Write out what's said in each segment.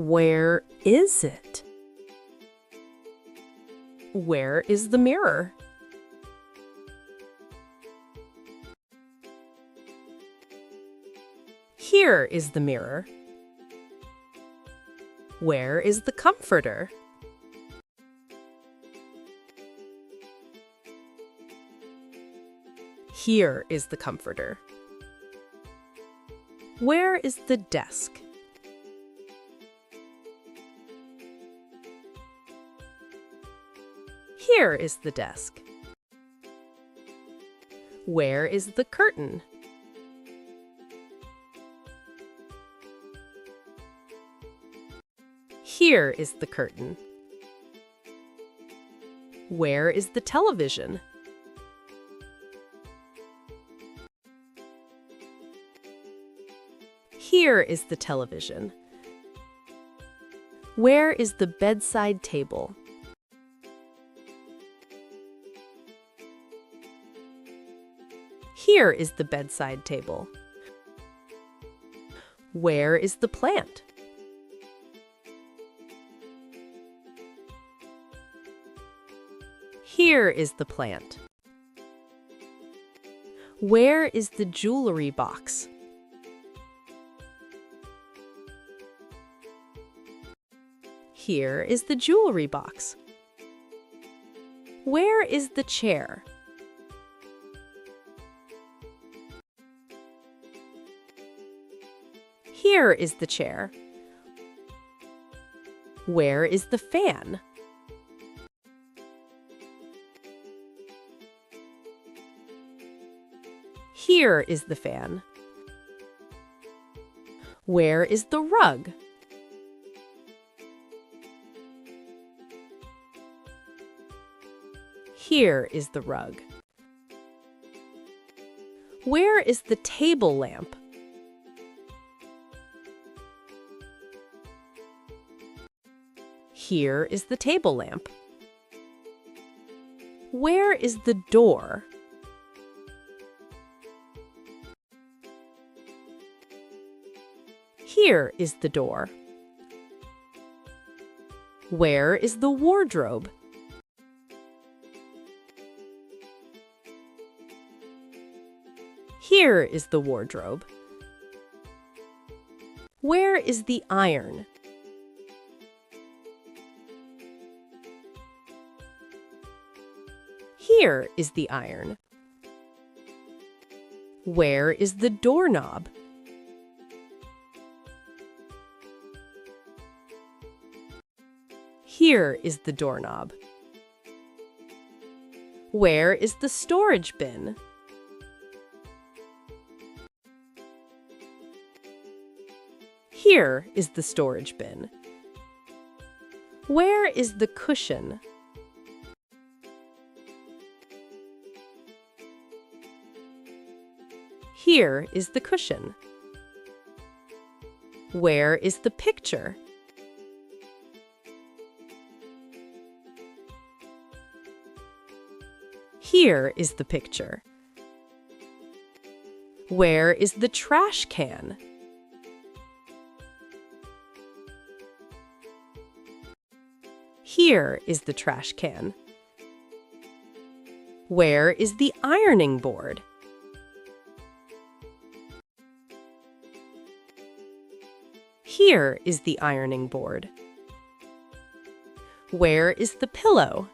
Where is it? Where is the mirror? Here is the mirror. Where is the comforter? Here is the comforter. Where is the desk? Here is the desk. Where is the curtain? Here is the curtain. Where is the television? Here is the television. Where is the bedside table? Here is the bedside table. Where is the plant? Here is the plant. Where is the jewelry box? Here is the jewelry box. Where is the chair? Here is the chair. Where is the fan? Here is the fan. Where is the rug? Here is the rug. Where is the table lamp? Here is the table lamp. Where is the door? Here is the door. Where is the wardrobe? Here is the wardrobe. Where is the iron? Here is the iron. Where is the doorknob? Here is the doorknob. Where is the storage bin? Here is the storage bin. Where is the cushion? Here is the cushion. Where is the picture? Here is the picture. Where is the trash can? Here is the trash can. Where is the ironing board? Here is the ironing board. Where is the pillow?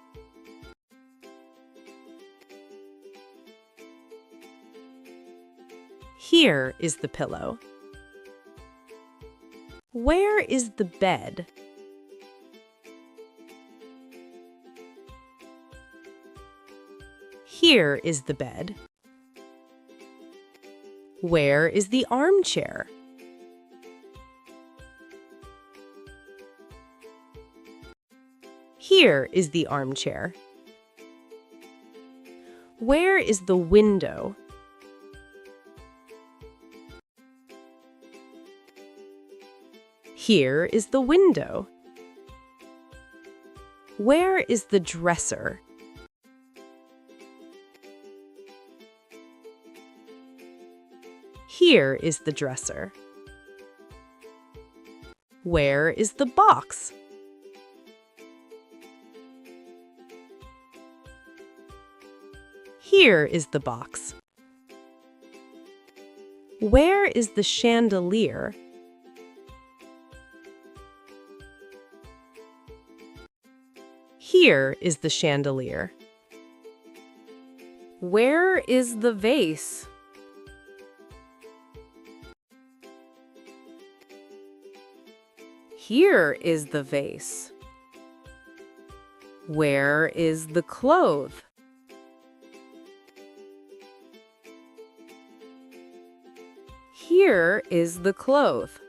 Here is the pillow. Where is the bed? Here is the bed. Where is the armchair? Here is the armchair. Where is the window? Here is the window. Where is the dresser? Here is the dresser. Where is the box? Here is the box. Where is the chandelier? Here is the chandelier. Where is the vase? Here is the vase. Where is the cloth? Here is the cloth.